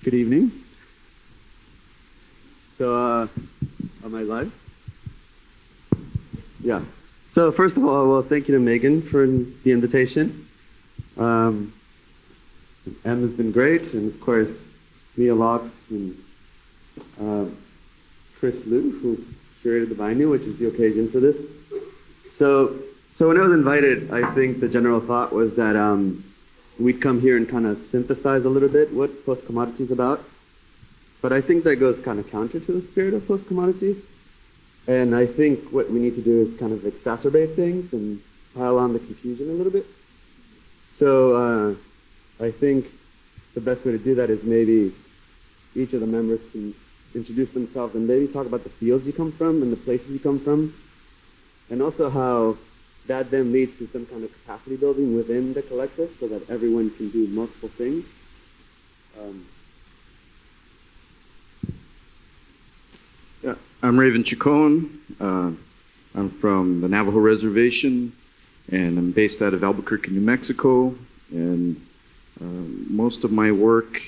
Good evening. So, am I live? Yeah. So first of all, well, thank you to Megan for the invitation. Em has been great, and of course, Mia Locks and Chris Liu, who curated the venue, which is the occasion for this. So when I was invited, I think the general thought was that we'd come here and kind of synthesize a little bit what Postcommodity is about. But I think that goes kind of counter to the spirit of Postcommodity. And I think what we need to do is kind of exacerbate things and pile on the confusion a little bit. So I think the best way to do that is maybe each of the members can introduce themselves and maybe talk about the fields you come from and the places you come from, and also how that then leads to some kind of capacity building within the collective so that everyone can do multiple things. Yeah, I'm Raven Chacon. I'm from the Navajo Reservation, and I'm based out of Albuquerque, New Mexico. And most of my work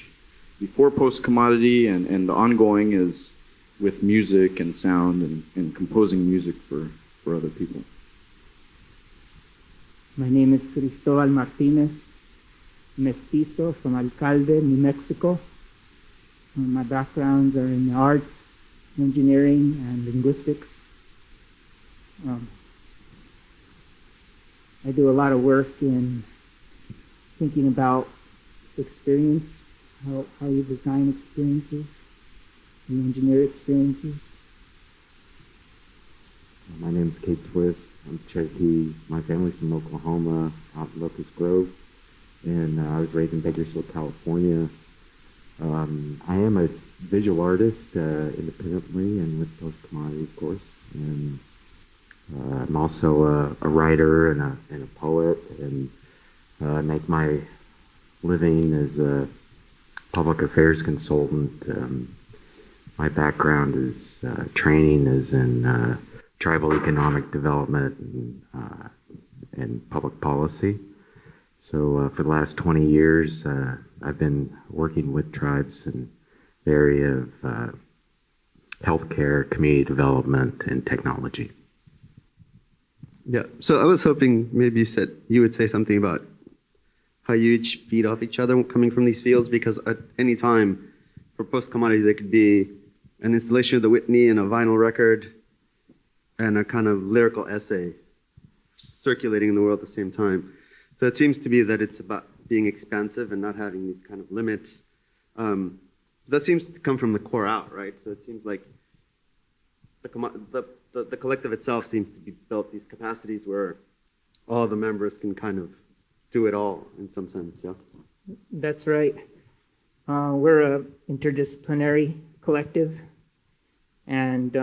before Postcommodity and the ongoing is with music and sound and composing music for other people. My name is Cristobal Martinez, mestizo from Alcalde, New Mexico. My backgrounds are in the arts, engineering, and linguistics. I do a lot of work in thinking about experience, how you design experiences, you engineer experiences. My name is Kate Twist. I'm Cherokee. My family's from Oklahoma, out in Locust Grove, and I was raised in Bakersfield, California. I am a visual artist independently and with Postcommodity, of course. And I'm also a writer and a poet, and make my living as a public affairs consultant. My background is training is in tribal economic development and public policy. So for the last 20 years, I've been working with tribes in the area of healthcare, community development, and technology. Yeah, so I was hoping maybe you would say something about how you each feed off each other coming from these fields, because at any time for Postcommodity there could be an installation of the Whitney and a vinyl record and a kind of lyrical essay circulating in the world at the same time. So it seems to be that it's about being expansive and not having these kind of limits. That seems to come from the core out, right? So it seems like the collective itself seems to be built these capacities where all the members can kind of do it all in some sense, yeah? That's right. We're an interdisciplinary collective, and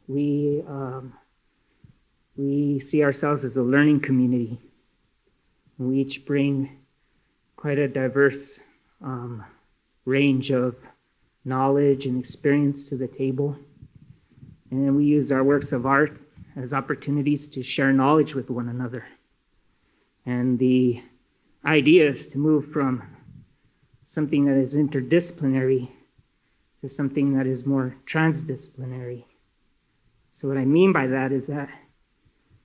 we see ourselves as a learning community. We each bring quite a diverse range of knowledge and experience to the table. And we use our works of art as opportunities to share knowledge with one another. And the idea is to move from something that is interdisciplinary to something that is more transdisciplinary. So what I mean by that is that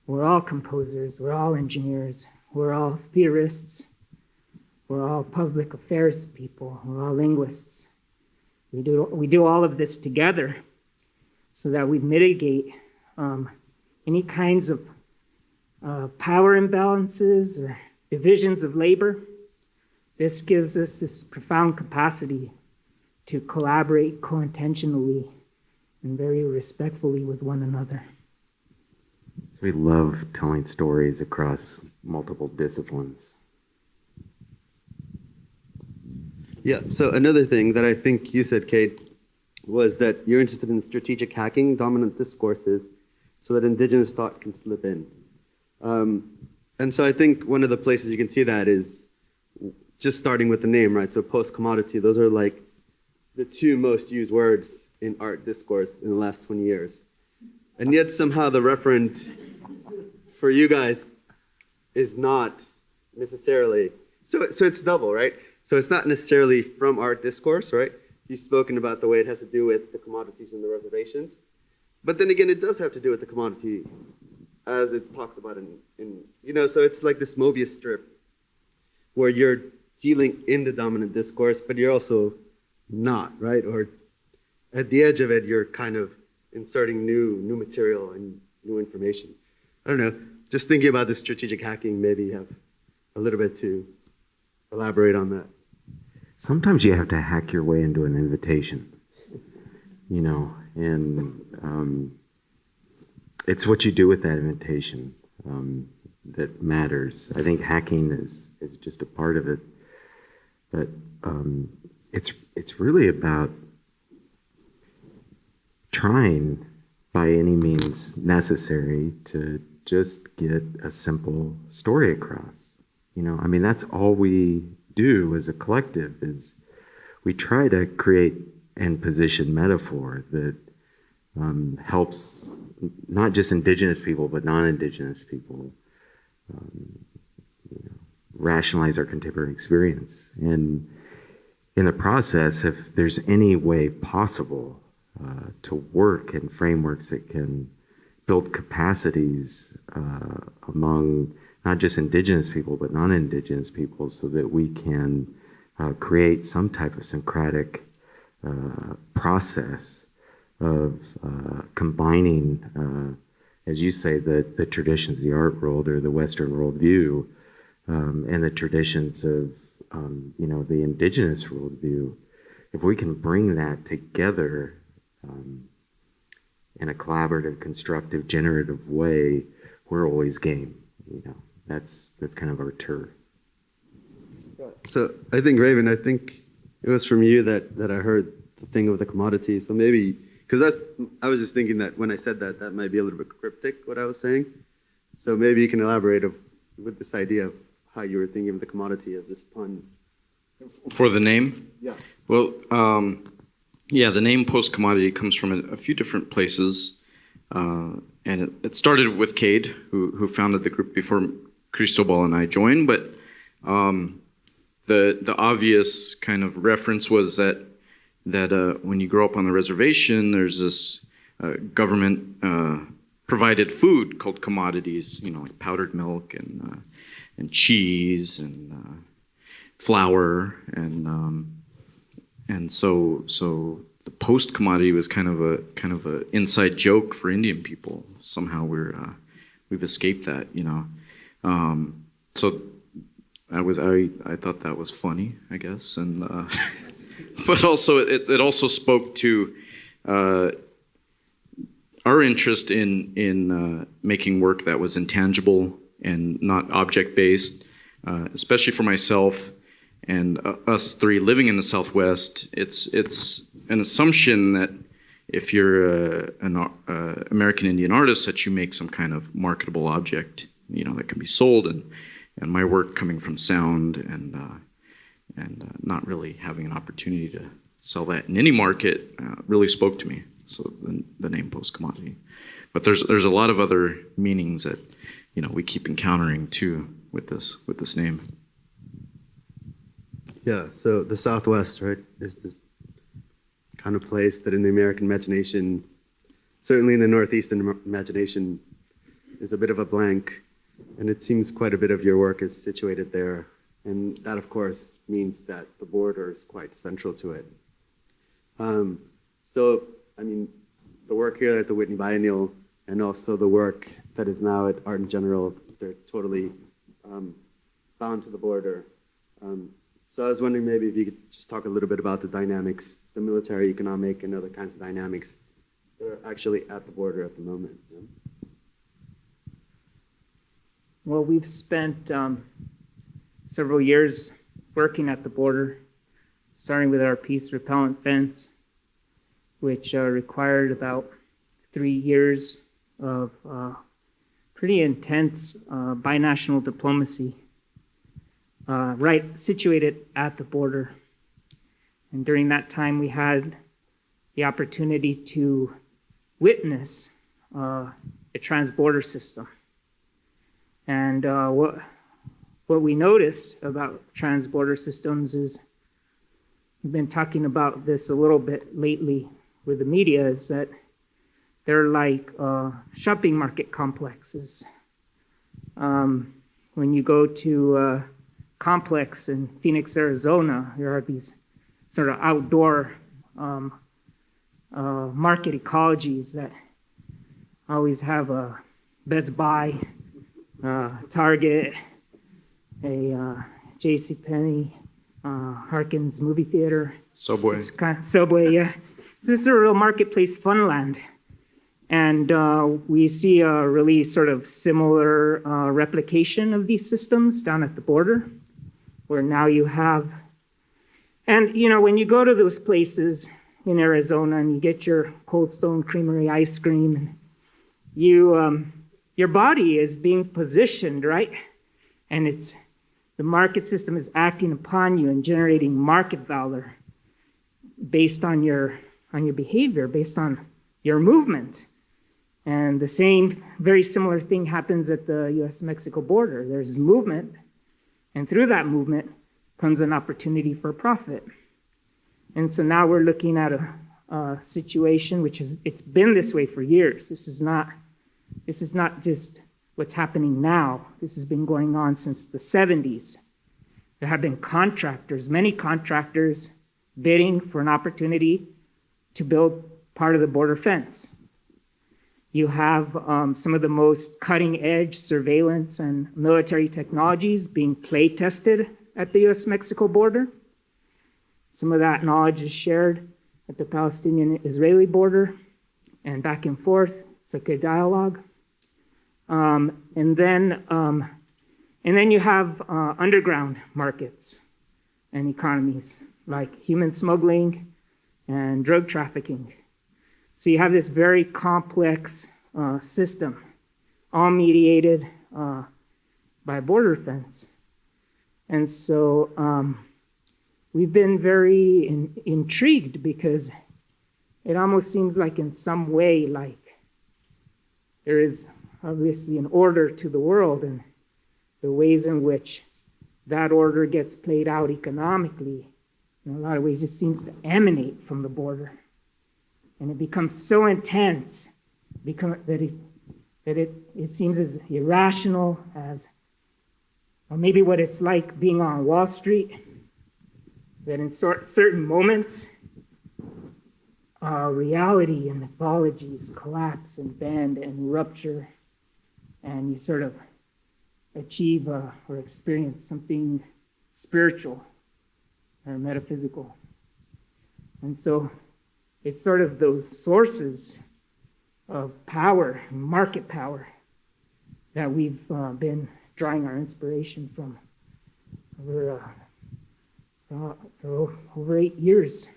we're all composers, we're all engineers, we're all theorists, we're all public affairs people, we're all linguists. We do all of this together so that we mitigate any kinds of power imbalances or divisions of labor. This gives us this profound capacity to collaborate co-intentionally and very respectfully with one another. So we love telling stories across multiple disciplines. Yeah, so another thing that I think you said, Kate, was that you're interested in strategic hacking dominant discourses so that indigenous thought can slip in. And so I think one of the places you can see that is just starting with the name, right? So Postcommodity, those are like the two most used words in art discourse in the last 20 years. And yet somehow the referent for you guys is not necessarily, so it's double, right? So it's not necessarily from our discourse, right? He's spoken about the way it has to do with the commodities and the reservations. But then again, it does have to do with the commodity as it's talked about so it's like this Mobius strip where you're dealing in the dominant discourse, but you're also not, right? Or at the edge of it, you're kind of inserting new material and new information. I don't know, just thinking about this strategic hacking, maybe you have a little bit to elaborate on that. Sometimes you have to hack your way into an invitation, and it's what you do with that invitation that matters. I think hacking is just a part of it, but it's really about trying by any means necessary to just get a simple story across. That's all we do as a collective is we try to create and position metaphor that helps not just indigenous people, but non-indigenous people rationalize our contemporary experience. And in the process, if there's any way possible to work in frameworks that can build capacities among not just indigenous people, but non-indigenous people so that we can create some type of syncretic process of combining, as you say, the traditions of the art world or the Western worldview and the traditions of, the indigenous worldview. If we can bring that together in a collaborative, constructive, generative way, we're always game. That's kind of our turf. So I think, Raven, I think it was from you that I heard the thing with the commodity. So maybe, because I was just thinking that when I said that might be a little bit cryptic, what I was saying. So maybe you can elaborate with this idea of how you were thinking of the commodity as this pun. For the name? Yeah. Well, the name Postcommodity comes from a few different places. And it started with Cade, who founded the group before Cristobal and I joined. But the obvious kind of reference was that when you grow up on the reservation, there's this government provided food called commodities, like powdered milk and cheese and flour and so the post commodity was kind of a inside joke for Indian people. Somehow we've escaped that, So I thought that was funny, I guess, and but also it also spoke to our interest in making work that was intangible and not object based, especially for myself and us three living in the Southwest. It's an assumption that if you're an American Indian artist, that you make some kind of marketable object, that can be sold. And my work coming from sound and not really having an opportunity to sell that in any market really spoke to me. So the name Postcommodity. But there's a lot of other meanings that we keep encountering too with this name. Yeah, so the Southwest, right, is this kind of place that in the American imagination, certainly in the Northeastern imagination, is a bit of a blank. And it seems quite a bit of your work is situated there. And that, of course, means that the border is quite central to it. The work here at the Whitney Biennial and also the work that is now at Art in General, they're totally bound to the border. So I was wondering maybe if you could just talk a little bit about the dynamics, the military, economic, and other kinds of dynamics that are actually at the border at the moment. Well, we've spent several years working at the border, starting with our peace repellent fence, which required about 3 years of pretty intense binational diplomacy, situated at the border. And during that time, we had the opportunity to witness a trans-border system. And what what we noticed about trans-border systems is, we've been talking about this a little bit lately with the media, is that they're like shopping market complexes. When you go to a complex in Phoenix, Arizona, there are these sort of outdoor market ecologies that always have a Best Buy, Target, a JCPenney, Harkins movie theater. Subway. It's kind of, Subway, yeah. This is a real marketplace funland. And we see a really sort of similar replication of these systems down at the border, where now you have, and you know, when you go to those places in Arizona and you get your Cold Stone Creamery ice cream, you, your body is being positioned, right? And it's, the market system is acting upon you and generating market value based on your behavior, based on your movement. And the same, very similar thing happens at the US-Mexico border. There's movement, and through that movement comes an opportunity for profit. And so now we're looking at a situation which is, it's been this way for years. This is not just what's happening now. This has been going on since the 70s. There have been contractors, many contractors, bidding for an opportunity to build part of the border fence. You have some of the most cutting-edge surveillance and military technologies being play tested at the US-Mexico border. Some of that knowledge is shared at the Palestinian-Israeli border and back and forth. It's like a dialogue. And then you have underground markets and economies like human smuggling and drug trafficking. So you have this very complex system, all mediated by a border fence. And so we've been very intrigued because it almost seems like in some way, like there is obviously an order to the world, and the ways in which that order gets played out economically, in a lot of ways, it seems to emanate from the border. And it becomes so intense that it seems as irrational as, or maybe what it's like being on Wall Street, that in certain moments, reality and mythologies collapse and bend and rupture, and you sort of achieve or experience something spiritual or metaphysical. And so it's sort of those sources of power, market power, that we've been drawing our inspiration from for over 8 years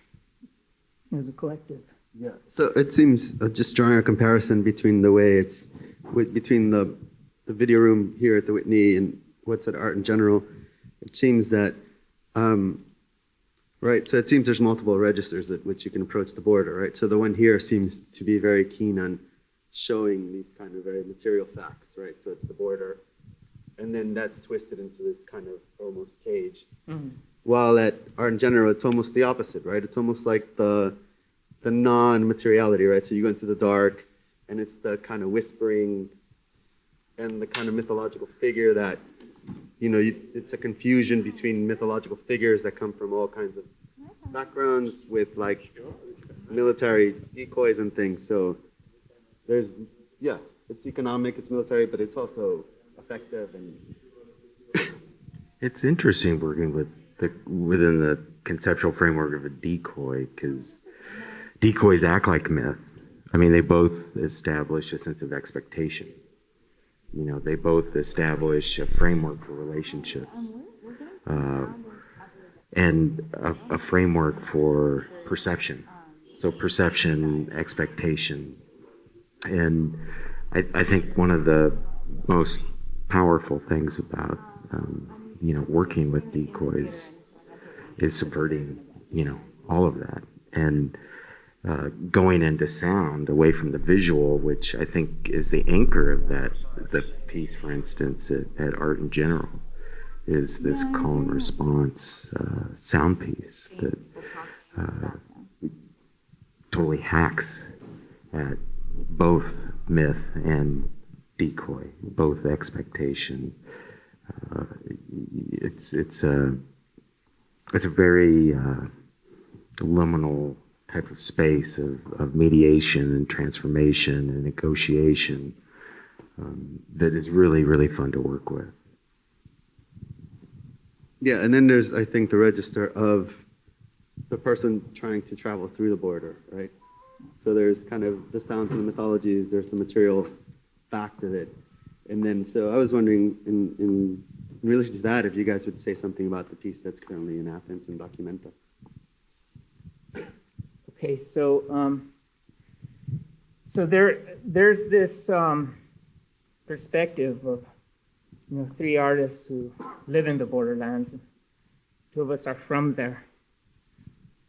as a collective. Yeah. So it seems, just drawing a comparison between the way it's, between the video room here at the Whitney and what's at Art in General, it seems that, right, so it seems there's multiple registers at which you can approach the border, right? So the one here seems to be very keen on showing these kind of very material facts, right? So it's the border, and then that's twisted into this kind of almost cage. Mm-hmm. While at Art in General, it's almost the opposite, right? It's almost like the non-materiality, right? So you go into the dark, and it's the kind of whispering and the kind of mythological figure that, you know, it's a confusion between mythological figures that come from all kinds of backgrounds with like military decoys and things. So there's, yeah, it's economic, it's military, but it's also effective. And it's interesting working with within the conceptual framework of a decoy, because decoys act like myth. I mean, they both establish a sense of expectation. You know, they both establish a framework for relationships, and a framework for perception. So perception, expectation. And I think one of the most powerful things about, you know, working with decoys is subverting, you know, all of that. And going into sound, away from the visual, which I think is the anchor of that, the piece, for instance, at Art in General, is this call and response sound piece that totally hacks at both myth and decoy, both expectation. It's a very liminal type of space of mediation and transformation and negotiation that is really, really fun to work with. Yeah, and then there's, I think, the register of the person trying to travel through the border, right? So there's kind of the sounds and the mythologies, there's the material fact of it. And then, so I was wondering, in relation to that, if you guys would say something about the piece that's currently in Athens and Documenta. Okay, so there's this perspective of three artists who live in the borderlands. And two of us are from there.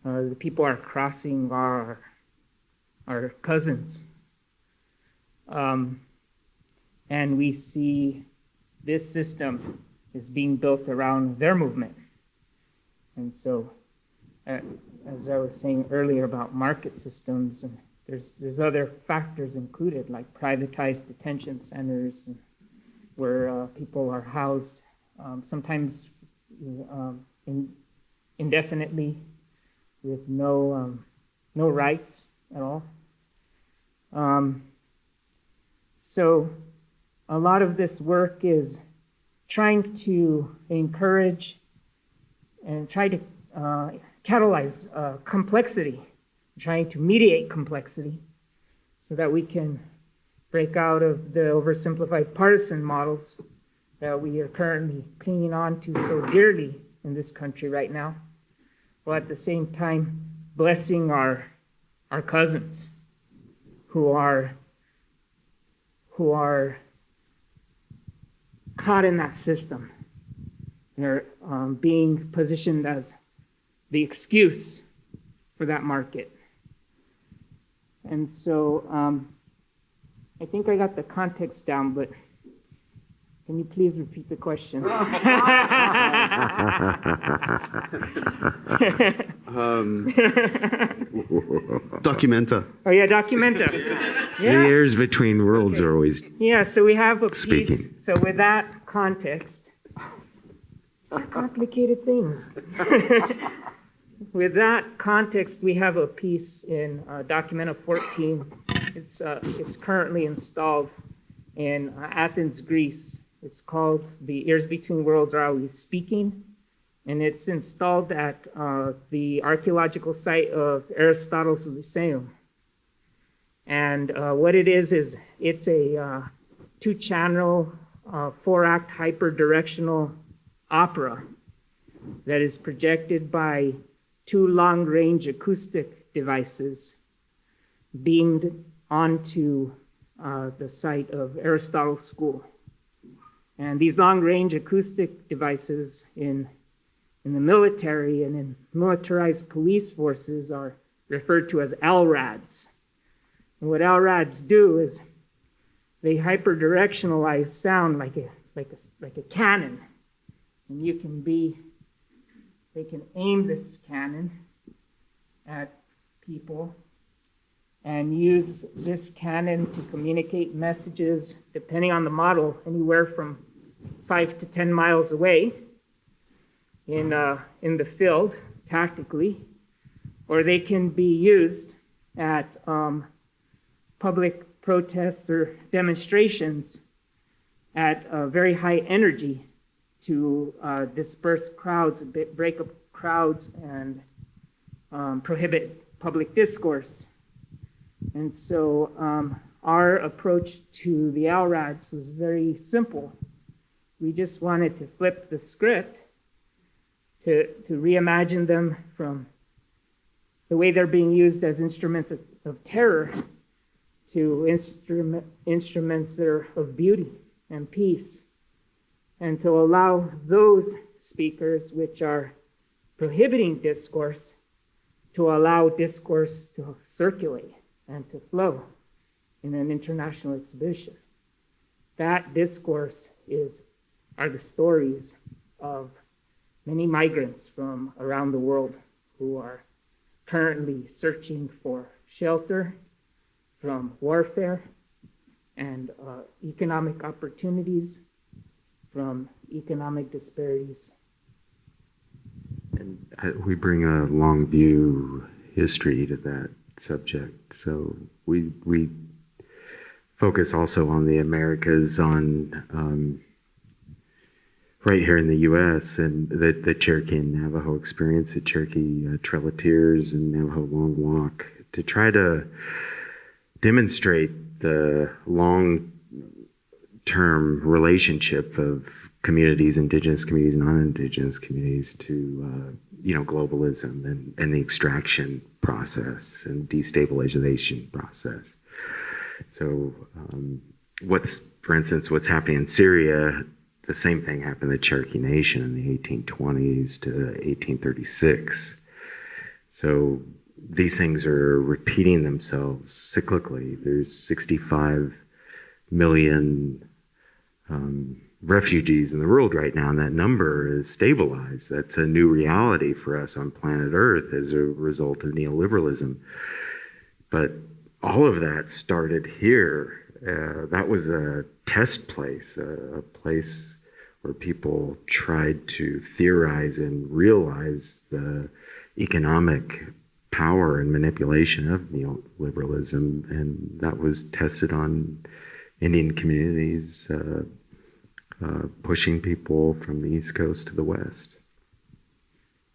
The people are crossing our cousins, and we see this system is being built around their movement. And so, as I was saying earlier about market systems, and there's other factors included, like privatized detention centers where people are housed, sometimes indefinitely with no rights at all. So a lot of this work is trying to encourage and try to catalyze complexity, trying to mediate complexity so that we can break out of the oversimplified partisan models that we are currently clinging on to so dearly in this country right now, while at the same time blessing our cousins who are caught in that system. They're being positioned as the excuse for that market. And so I think I got the context down, but can you please repeat the question? Documenta. Oh yeah, Documenta. The Yes. airs between worlds are always Yeah, so we have a piece. Speaking. So with that context, these are complicated things. With that context, we have a piece in Documenta 14. It's currently installed in Athens, Greece. It's called "The Ears Between Worlds Are Always Speaking," and it's installed at the archaeological site of Aristotle's Lyceum. And what it is it's a two-channel, four-act hyper-directional opera that is projected by two long-range acoustic devices beamed onto the site of Aristotle's school. And these long-range acoustic devices in the military and in militarized police forces are referred to as LRADs. And what LRADs do is they hyperdirectionalize sound like a cannon. And they can aim this cannon at people and use this cannon to communicate messages, depending on the model, anywhere from 5 to 10 miles away in the field, tactically, or they can be used at public protests or demonstrations at very high energy to disperse crowds, break up crowds, and prohibit public discourse. And so our approach to the LRADs was very simple. We just wanted to flip the script to reimagine them from the way they're being used as instruments of terror to instruments that are of beauty and peace, and to allow those speakers which are prohibiting discourse to allow discourse to circulate and to flow in an international exhibition. That discourse are the stories of many migrants from around the world who are currently searching for shelter from warfare and economic opportunities from economic disparities. And we bring a long view history to that subject. So we focus also on the Americas, on right here in the U.S. and the Cherokee and Navajo experience, the Cherokee Trail of Tears and Navajo Long Walk, to try to demonstrate the long-term relationship of communities, indigenous communities, non-indigenous communities, to globalism and the extraction process and destabilization process. So for instance, what's happening in Syria, the same thing happened to the Cherokee Nation in the 1820s to 1836. So these things are repeating themselves cyclically. There's 65 million refugees in the world right now, and that number is stabilized. That's a new reality for us on planet Earth as a result of neoliberalism. But all of that started here. That was a test place, a place where people tried to theorize and realize the economic power and manipulation of neoliberalism, and that was tested on Indian communities, pushing people from the East Coast to the West.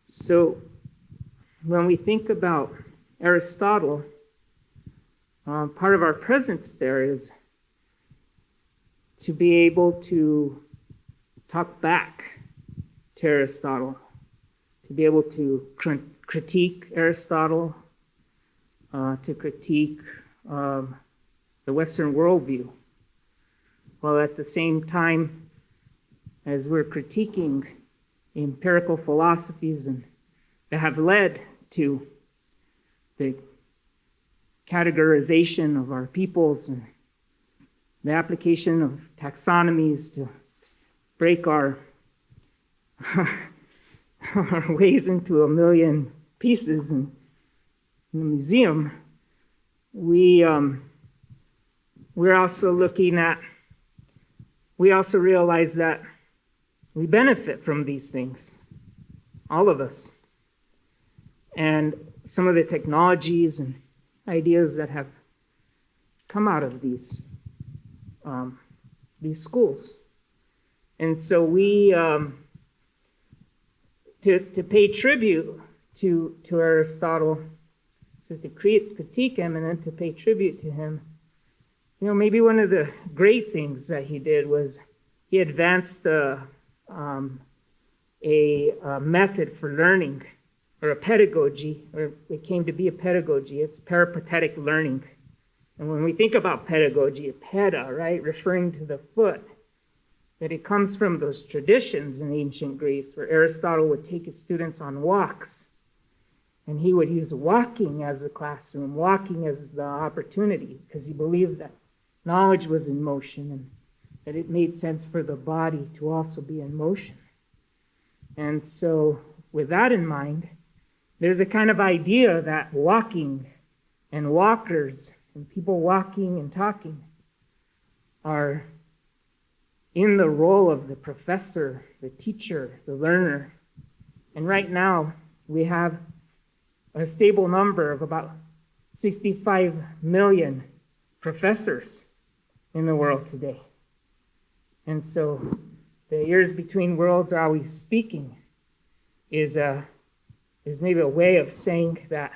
So when we think about Aristotle, part of our presence there is to be able to talk back to Aristotle, to be able to critique Aristotle, to critique the Western worldview, while at the same time as we're critiquing empirical philosophies and that have led to the categorization of our peoples and the application of taxonomies to break our our ways into a million pieces in the museum, we're also we also realize that we benefit from these things, all of us. And some of the technologies and ideas that have come out of these schools. And so we, to pay tribute to Aristotle, so to critique him and then to pay tribute to him, maybe one of the great things that he did was he advanced a method for learning, or a pedagogy, or it came to be a pedagogy. It's peripatetic learning. And when we think about pedagogy, peda, right, referring to the foot, that it comes from those traditions in ancient Greece where Aristotle would take his students on walks, and he would use walking as the classroom, walking as the opportunity, because he believed that knowledge was in motion and that it made sense for the body to also be in motion. And so with that in mind, there's a kind of idea that walking and walkers and people walking and talking are in the role of the professor, the teacher, the learner. And right now, we have a stable number of about 65 million professors in the world today. And so the ears between worlds are always speaking is maybe a way of saying that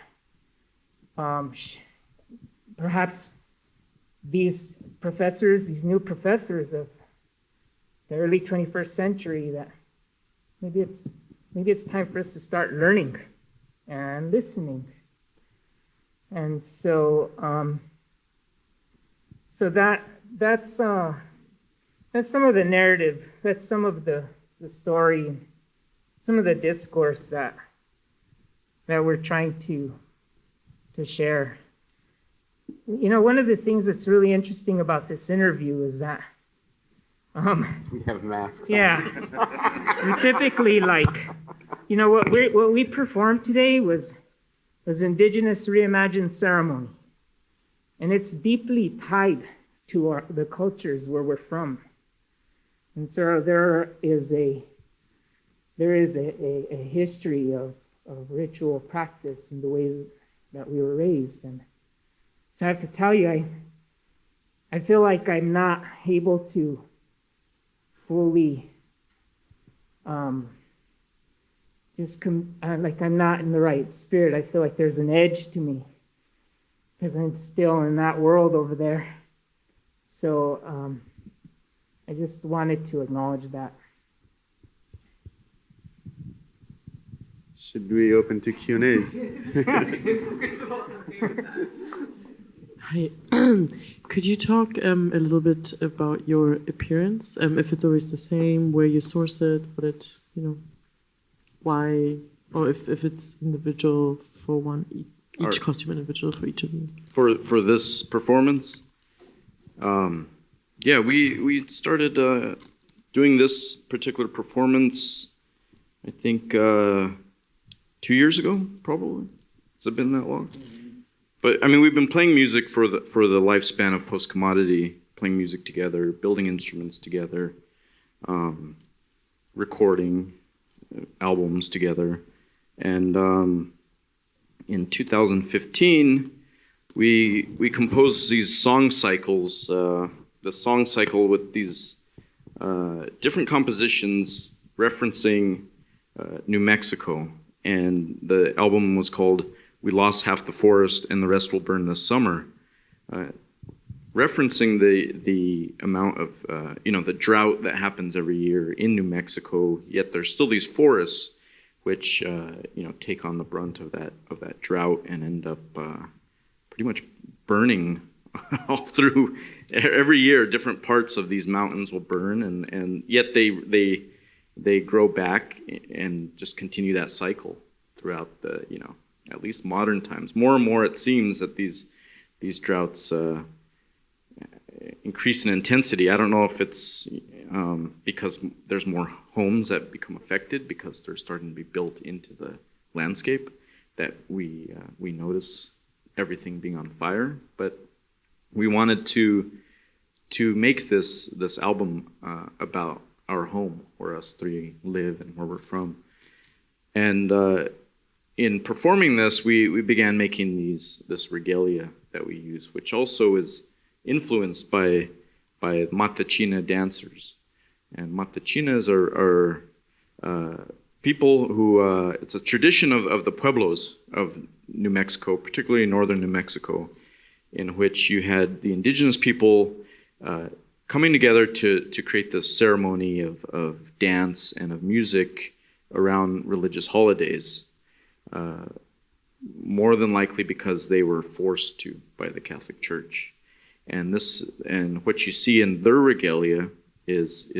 perhaps these professors, these new professors of the early 21st century, that maybe it's time for us to start learning and listening. And so that's some of the narrative, that's some of the story, some of the discourse that we're trying to share. One of the things that's really interesting about this interview is that We have masks. Yeah. We typically what we performed today was Indigenous Reimagined Ceremony. And it's deeply tied to the cultures where we're from. And so there is a history of ritual practice in the ways that we were raised. And so I have to tell you, I feel like I'm not able to fully like I'm not in the right spirit. I feel like there's an edge to me because I'm still in that world over there. So I just wanted to acknowledge that. Should we open to Q&As? Hi. Could you talk a little bit about your appearance? If it's always the same, where you source it, what it, why, or if it's individual for each costume individual for each of you. For this performance, we started doing this particular performance, I think 2 years ago, probably. Has it been that long? But I mean, we've been playing music for the lifespan of Postcommodity, playing music together, building instruments together, recording albums together, and in 2015, we composed these song cycles. The song cycle with these different compositions referencing New Mexico, and the album was called "We Lost Half the Forest and the Rest Will Burn This Summer," referencing the amount of the drought that happens every year in New Mexico. Yet there's still these forests which take on the brunt of that drought and end up pretty much burning all through. Every year, different parts of these mountains will burn, and yet they grow back and just continue that cycle throughout the at least modern times. More and more, it seems that these droughts increase in intensity. I don't know if it's because there's more homes that become affected because they're starting to be built into the landscape that we notice everything being on fire. But we wanted to make this album about our home, where us three live and where we're from. And in performing this, we began making this regalia that we use, which also is influenced by Matachina dancers. And Matachinas are people who, it's a tradition of the pueblos of New Mexico, particularly northern New Mexico, in which you had the indigenous people coming together to create this ceremony of dance and of music around religious holidays, more than likely because they were forced to by the Catholic Church. And what you see in their regalia is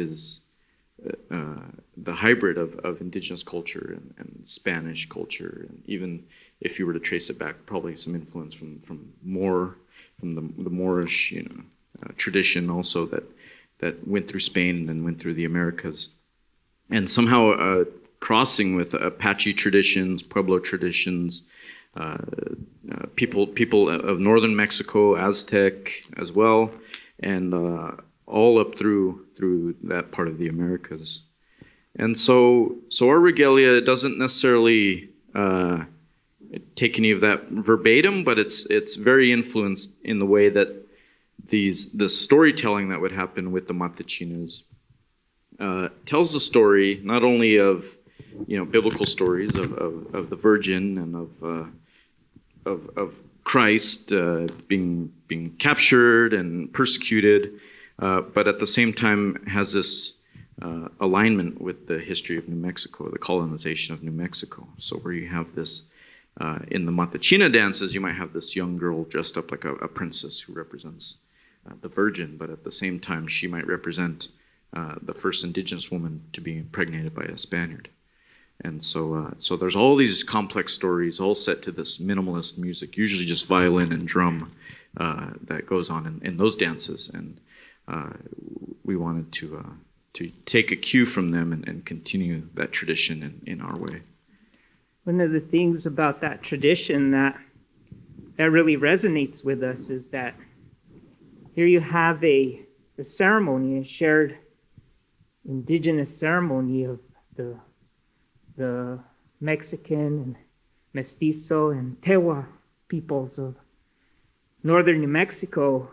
the hybrid of indigenous culture and Spanish culture, and even if you were to trace it back, probably some influence from the Moorish tradition also that went through Spain and then went through the Americas, and somehow crossing with Apache traditions, Pueblo traditions, people of northern Mexico, Aztec as well, and all up through that part of the Americas. And so our regalia doesn't necessarily take any of that verbatim, but it's very influenced in the way that the storytelling that would happen with the Matachinas tells the story not only of biblical stories of the Virgin and of Christ being captured and persecuted, but at the same time has this alignment with the history of New Mexico, the colonization of New Mexico. So where you have this, in the Matachina dances, you might have this young girl dressed up like a princess who represents the Virgin, but at the same time she might represent the first indigenous woman to be impregnated by a Spaniard. And so there's all these complex stories all set to this minimalist music, usually just violin and drum, that goes on in those dances. And we wanted to take a cue from them and continue that tradition in our way. One of the things about that tradition that really resonates with us is that here you have a ceremony, a shared indigenous ceremony of the Mexican and Mestizo and Tewa peoples of northern New Mexico,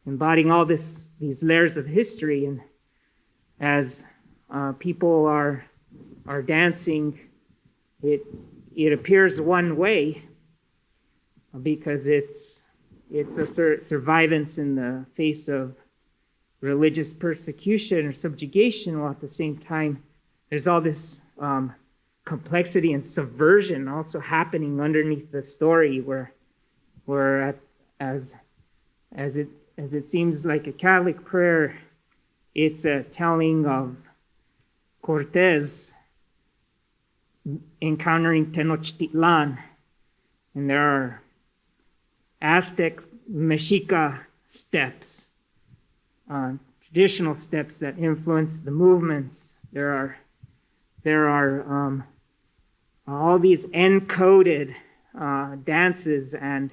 embodying all these layers of history. And as people are dancing, it appears one way because it's a survivance in the face of religious persecution or subjugation, while at the same time there's all this complexity and subversion also happening underneath the story, where as it seems like a Catholic prayer, it's a telling of Cortez encountering Tenochtitlan, and there are Aztec, Mexica steps, traditional steps that influence the movements. There are all these encoded dances and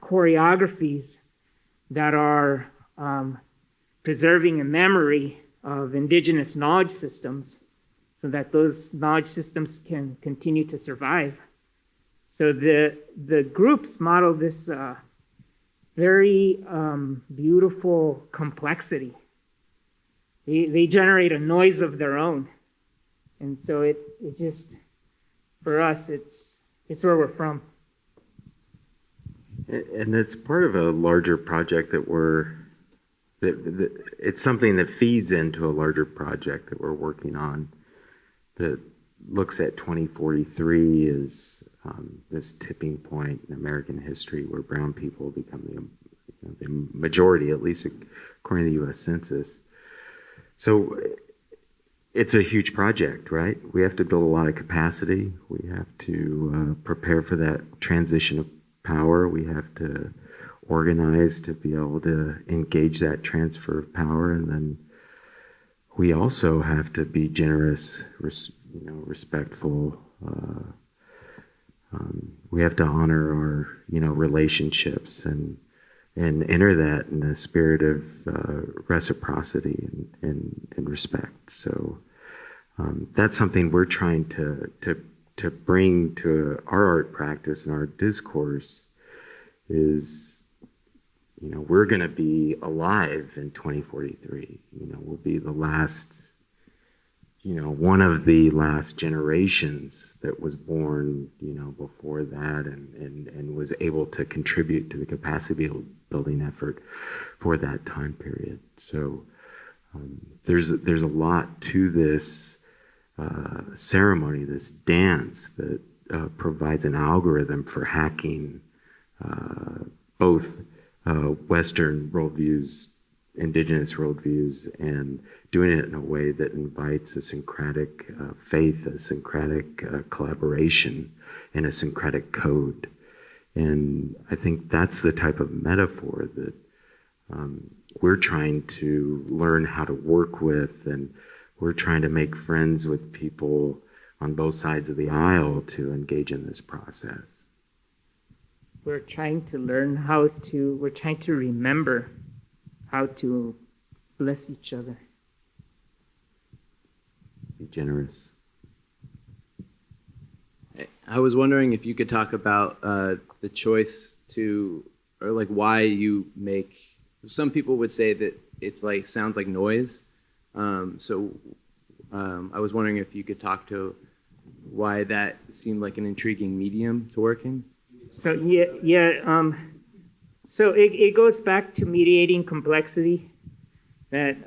choreographies that are preserving a memory of indigenous knowledge systems, so that those knowledge systems can continue to survive. So the groups model this very beautiful complexity. They generate a noise of their own. And so it just, for us, it's where we're from. And it's part of a larger project it's something that feeds into a larger project that we're working on that looks at 2043 as this tipping point in American history where brown people become the majority, at least according to the U.S. Census. So it's a huge project, right? We have to build a lot of capacity. We have to prepare for that transition of power. We have to organize to be able to engage that transfer of power. And then we also have to be generous, respectful. We have to honor our, relationships and enter that in a spirit of reciprocity and respect. So that's something we're trying to bring to our art practice and our discourse is, we're going to be alive in 2043. We'll be the last, one of the last generations that was born, before that and was able to contribute to the capacity building effort for that time period. So there's a lot to this ceremony, this dance that provides an algorithm for hacking both Western worldviews, indigenous worldviews, and doing it in a way that invites a syncretic faith, a syncretic collaboration, and a syncretic code. And I think that's the type of metaphor that we're trying to learn how to work with, and we're trying to make friends with people on both sides of the aisle to engage in this process. We're trying to learn we're trying to remember how to bless each other. Be generous. I was wondering if you could talk about the choice or why you make. Some people would say that it's sounds like noise. So I was wondering if you could talk to why that seemed like an intriguing medium to work in. So so it goes back to mediating complexity. That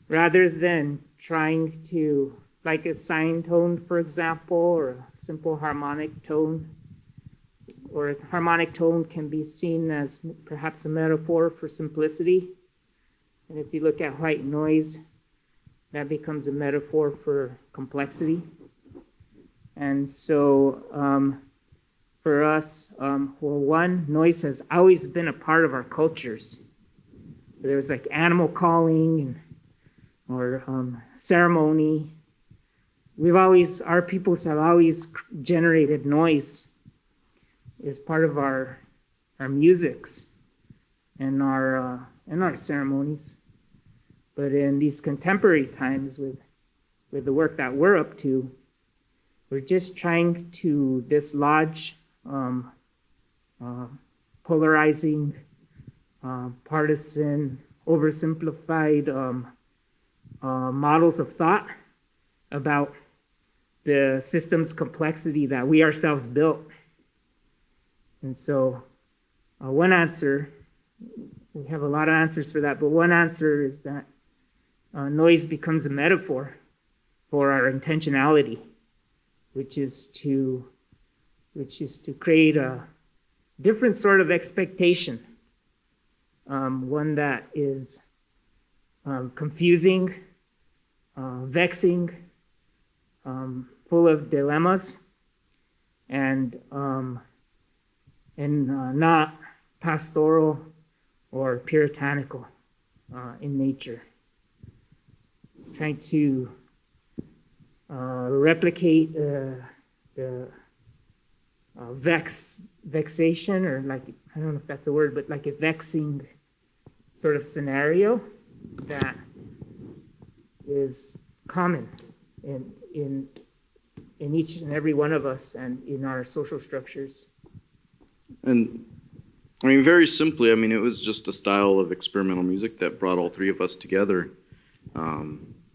rather than trying to, like a sine tone, for example, or a simple harmonic tone, or a harmonic tone can be seen as perhaps a metaphor for simplicity. And if you look at white noise, that becomes a metaphor for complexity. And so for us, well, one, noise has always been a part of our cultures. There was like animal calling or ceremony. Our peoples have always generated noise as part of our musics and our ceremonies. But in these contemporary times with the work that we're up to, we're just trying to dislodge polarizing, partisan, oversimplified models of thought about the system's complexity that we ourselves built. And so one answer, we have a lot of answers for that, but one answer is that noise becomes a metaphor for our intentionality, which is to create a different sort of expectation, one that is confusing, vexing, full of dilemmas, and not pastoral or puritanical in nature. Trying to replicate the vexation, or like, I don't know if that's a word, but like a vexing sort of scenario that is common in each and every one of us and in our social structures. And I mean, very simply, I mean, it was just a style of experimental music that brought all three of us together.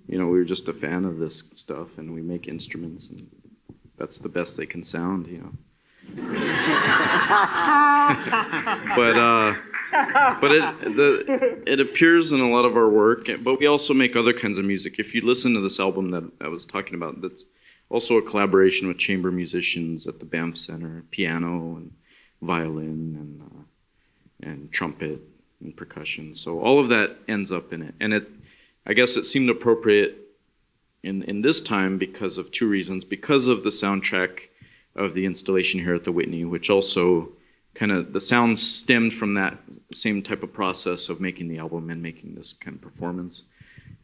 You know, we were just a fan of this stuff, and we make instruments, and that's the best they can sound, you know. But it appears in a lot of our work, but we also make other kinds of music. If you listen to this album that I was talking about, that's also a collaboration with chamber musicians at the Banff Center, piano and violin and trumpet and percussion. So all of that ends up in it. And I guess it seemed appropriate in this time because of two reasons. Because of the soundtrack of the installation here at the Whitney, which also kind of, the sounds stemmed from that same type of process of making the album and making this kind of performance.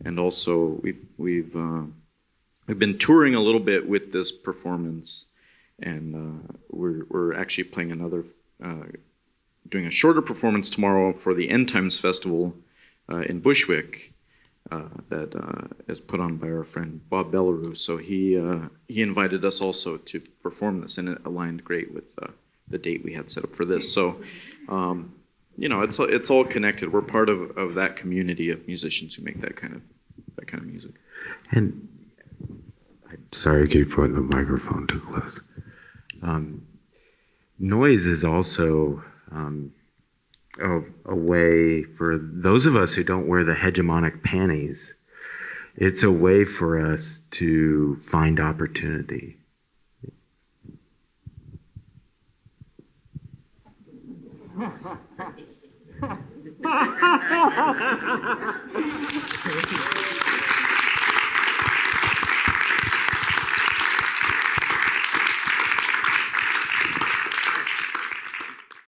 And also we've been touring a little bit with this performance, and we're actually playing another, doing a shorter performance tomorrow for the End Times Festival in Bushwick that is put on by our friend Bob Belleroux. So he invited us also to perform this, and it aligned great with the date we had set up for this. So, you know, it's all connected. We're part of that community of musicians who make that kind of music. And I'm sorry I keep putting the microphone too close. Noise is also a way for those of us who don't wear the hegemonic panties. It's a way for us to find opportunity.